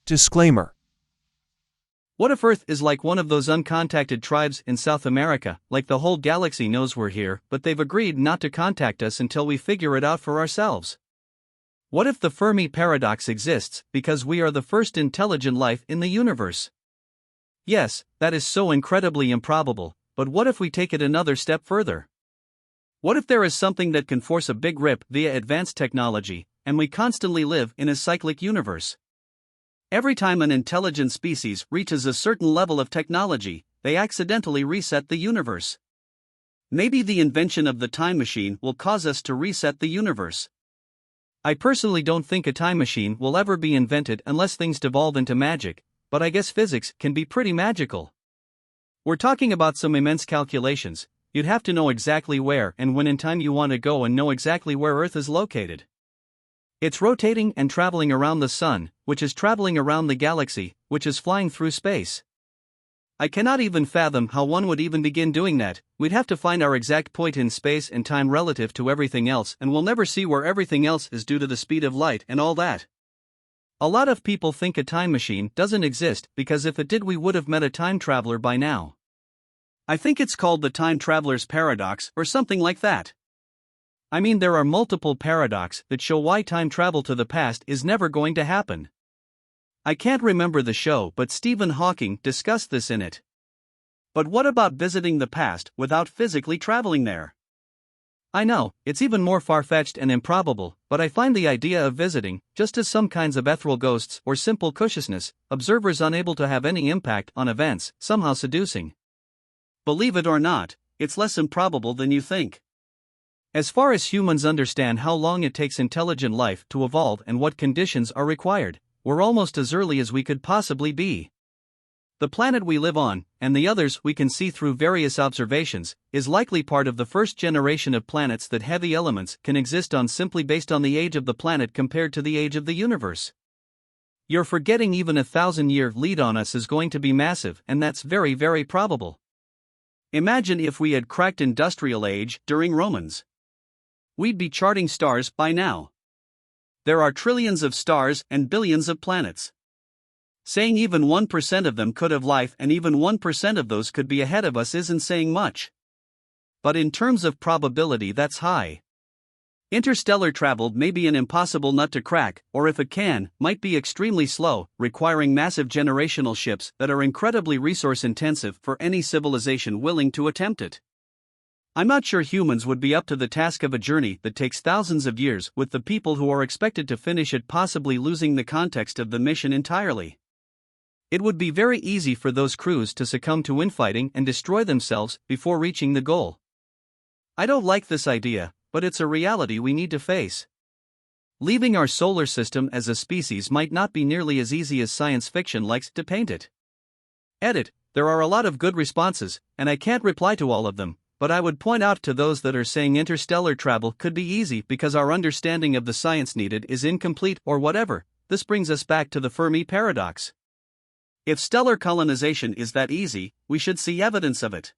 Disclaimer. What if Earth is like one of those uncontacted tribes in South America, like the whole galaxy knows we're here, but they've agreed not to contact us until we figure it out for ourselves? What if the Fermi paradox exists because we are the first intelligent life in the universe? Yes, that is so incredibly improbable, but what if we take it another step further? What if there is something that can force a big rip via advanced technology, and we constantly live in a cyclic universe? Every time an intelligent species reaches a certain level of technology, they accidentally reset the universe. Maybe the invention of the time machine will cause us to reset the universe. I personally don't think a time machine will ever be invented unless things devolve into magic, but I guess physics can be pretty magical. We're talking about some immense calculations. You'd have to know exactly where and when in time you want to go and know exactly where Earth is located. It's rotating and traveling around the sun, which is traveling around the galaxy, which is flying through space. I cannot even fathom how one would even begin doing that. We'd have to find our exact point in space and time relative to everything else, and we'll never see where everything else is due to the speed of light and all that. A lot of people think a time machine doesn't exist because if it did, we would have met a time traveler by now. I think it's called the time traveler's paradox or something like that. I mean, there are multiple paradoxes that show why time travel to the past is never going to happen. I can't remember the show, but Stephen Hawking discussed this in it. But what about visiting the past without physically traveling there? I know, it's even more far-fetched and improbable, but I find the idea of visiting, just as some kinds of ethereal ghosts or simple consciousness, observers unable to have any impact on events, somehow seducing. Believe it or not, it's less improbable than you think. As far as humans understand how long it takes intelligent life to evolve and what conditions are required, we're almost as early as we could possibly be. The planet we live on, and the others we can see through various observations, is likely part of the first generation of planets that heavy elements can exist on simply based on the age of the planet compared to the age of the universe. You're forgetting even 1,000-year lead on us is going to be massive, and that's very, very probable. Imagine if we had cracked industrial age during Romans. We'd be charting stars by now. There are trillions of stars and billions of planets. Saying even 1% of them could have life and even 1% of those could be ahead of us isn't saying much. But in terms of probability, that's high. Interstellar travel may be an impossible nut to crack, or if it can, might be extremely slow, requiring massive generational ships that are incredibly resource intensive for any civilization willing to attempt it. I'm not sure humans would be up to the task of a journey that takes thousands of years, with the people who are expected to finish it possibly losing the context of the mission entirely. It would be very easy for those crews to succumb to infighting and destroy themselves before reaching the goal. I don't like this idea, but it's a reality we need to face. Leaving our solar system as a species might not be nearly as easy as science fiction likes to paint it. Edit, there are a lot of good responses, and I can't reply to all of them. But I would point out to those that are saying interstellar travel could be easy because our understanding of the science needed is incomplete or whatever. This brings us back to the Fermi paradox. If stellar colonization is that easy, we should see evidence of it.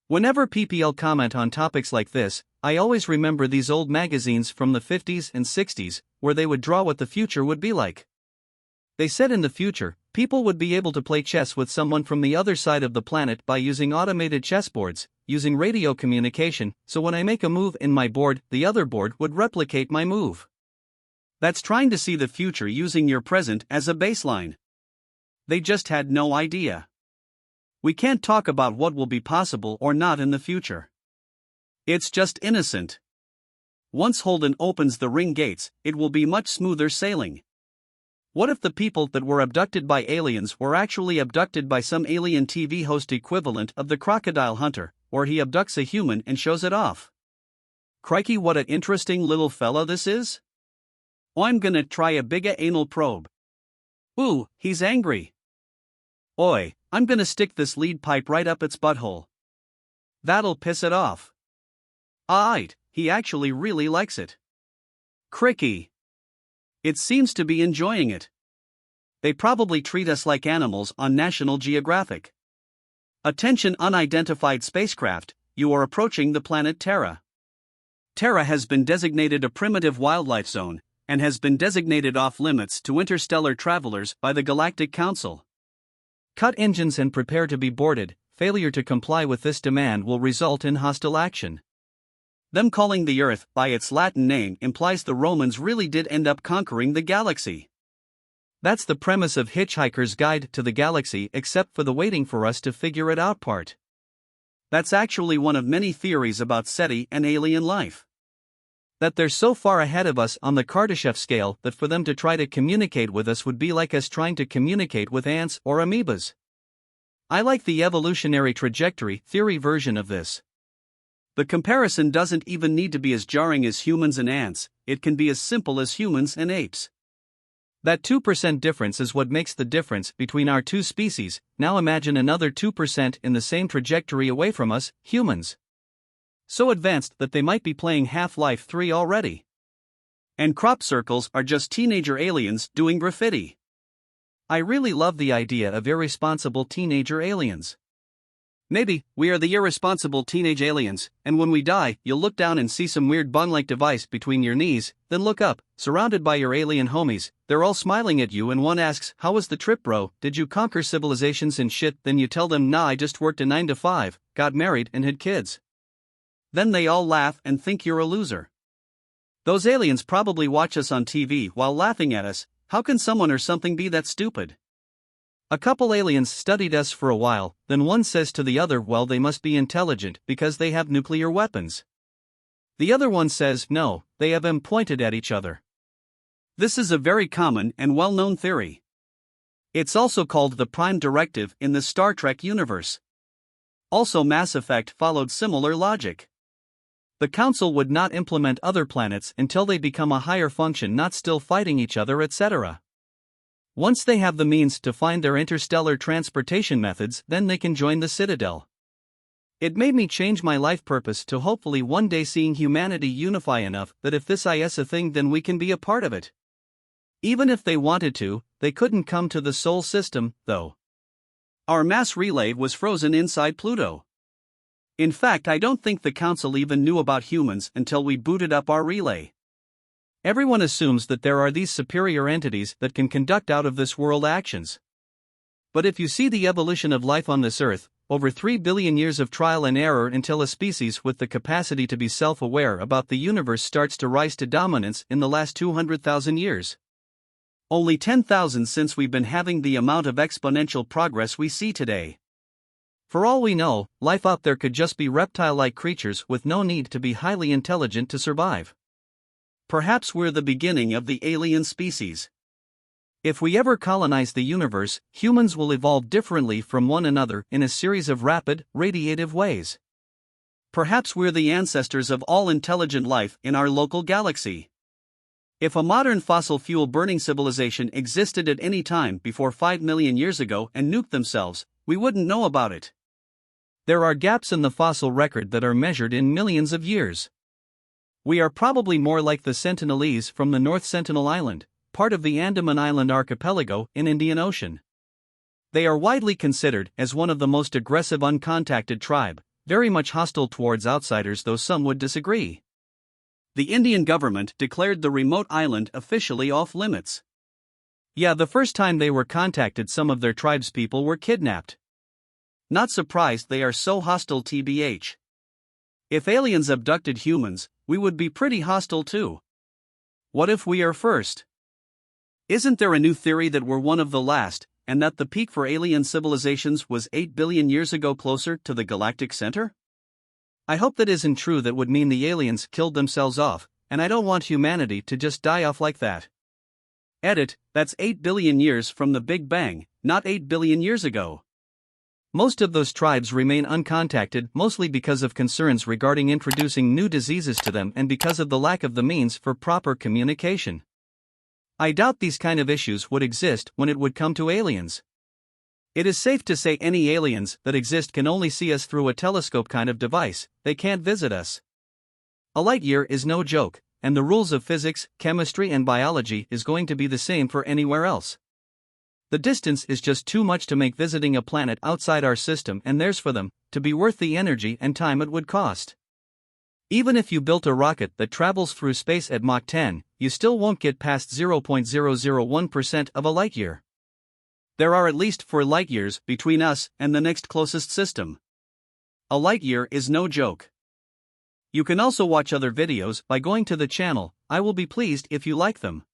Whenever PPL comment on topics like this, I always remember these old magazines from the 50s and 60s, where they would draw what the future would be like. They said in the future, people would be able to play chess with someone from the other side of the planet by using automated chessboards, using radio communication, so when I make a move in my board, the other board would replicate my move. That's trying to see the future using your present as a baseline. They just had no idea. We can't talk about what will be possible or not in the future. It's just innocent. Once Holden opens the ring gates, it will be much smoother sailing. What if the people that were abducted by aliens were actually abducted by some alien TV host equivalent of the crocodile hunter, or he abducts a human and shows it off? Crikey, what an interesting little fella this is. I'm gonna try a bigger anal probe. Ooh, he's angry. Oi, I'm gonna stick this lead pipe right up its butthole. That'll piss it off. Aight, he actually really likes it. Cricky. It seems to be enjoying it. They probably treat us like animals on National Geographic. Attention unidentified spacecraft, you are approaching the planet Terra. Terra has been designated a primitive wildlife zone, and has been designated off-limits to interstellar travelers by the Galactic Council. Cut engines and prepare to be boarded. Failure to comply with this demand will result in hostile action. Them calling the Earth by its Latin name implies the Romans really did end up conquering the galaxy. That's the premise of Hitchhiker's Guide to the Galaxy, except for the waiting for us to figure it out part. That's actually one of many theories about SETI and alien life. That they're so far ahead of us on the Kardashev scale that for them to try to communicate with us would be like us trying to communicate with ants or amoebas. I like the evolutionary trajectory theory version of this. The comparison doesn't even need to be as jarring as humans and ants, it can be as simple as humans and apes. That 2% difference is what makes the difference between our two species. Now imagine another 2% in the same trajectory away from us, humans. So advanced that they might be playing Half-Life 3 already. And crop circles are just teenager aliens doing graffiti. I really love the idea of irresponsible teenager aliens. Maybe we are the irresponsible teenage aliens, and when we die, you'll look down and see some weird bong-like device between your knees, then look up, surrounded by your alien homies. They're all smiling at you and one asks, "How was the trip, bro? Did you conquer civilizations and shit?" Then you tell them, "Nah, I just worked a 9 to 5, got married and had kids." Then they all laugh and think you're a loser. Those aliens probably watch us on TV while laughing at us. How can someone or something be that stupid? A couple aliens studied us for a while, then one says to the other, "Well, they must be intelligent because they have nuclear weapons." The other one says, "No, they have them pointed at each other." This is a very common and well-known theory. It's also called the Prime Directive in the Star Trek universe. Also, Mass Effect followed similar logic. The Council would not implement other planets until they become a higher function, not still fighting each other, etc. Once they have the means to find their interstellar transportation methods, then they can join the Citadel. It made me change my life purpose to hopefully one day seeing humanity unify enough that if this is a thing, then we can be a part of it. Even if they wanted to, they couldn't come to the Sol system, though. Our mass relay was frozen inside Pluto. In fact, I don't think the Council even knew about humans until we booted up our relay. Everyone assumes that there are these superior entities that can conduct out-of-this-world actions. But if you see the evolution of life on this Earth, over 3 billion years of trial and error until a species with the capacity to be self-aware about the universe starts to rise to dominance in the last 200,000 years. Only 10,000 since we've been having the amount of exponential progress we see today. For all we know, life out there could just be reptile-like creatures with no need to be highly intelligent to survive. Perhaps we're the beginning of the alien species. If we ever colonize the universe, humans will evolve differently from one another in a series of rapid, radiative ways. Perhaps we're the ancestors of all intelligent life in our local galaxy. If a modern fossil fuel burning civilization existed at any time before 5 million years ago and nuked themselves, we wouldn't know about it. There are gaps in the fossil record that are measured in millions of years. We are probably more like the Sentinelese from the North Sentinel Island, part of the Andaman Island archipelago in Indian Ocean. They are widely considered as one of the most aggressive uncontacted tribe, very much hostile towards outsiders, though some would disagree. The Indian government declared the remote island officially off limits. Yeah, the first time they were contacted, some of their tribespeople were kidnapped. Not surprised they are so hostile, tbh. If aliens abducted humans, we would be pretty hostile too. What if we are first? Isn't there a new theory that we're one of the last, and that the peak for alien civilizations was 8 billion years ago, closer to the galactic center? I hope that isn't true. That would mean the aliens killed themselves off, and I don't want humanity to just die off like that. Edit, that's 8 billion years from the Big Bang, not 8 billion years ago. Most of those tribes remain uncontacted, mostly because of concerns regarding introducing new diseases to them and because of the lack of the means for proper communication. I doubt these kind of issues would exist when it would come to aliens. It is safe to say any aliens that exist can only see us through a telescope kind of device, they can't visit us. A light year is no joke, and the rules of physics, chemistry and biology is going to be the same for anywhere else. The distance is just too much to make visiting a planet outside our system and theirs for them to be worth the energy and time it would cost. Even if you built a rocket that travels through space at Mach 10, you still won't get past 0.001% of a light year. There are at least 4 light years between us and the next closest system. A light year is no joke. You can also watch other videos by going to the channel. I will be pleased if you like them.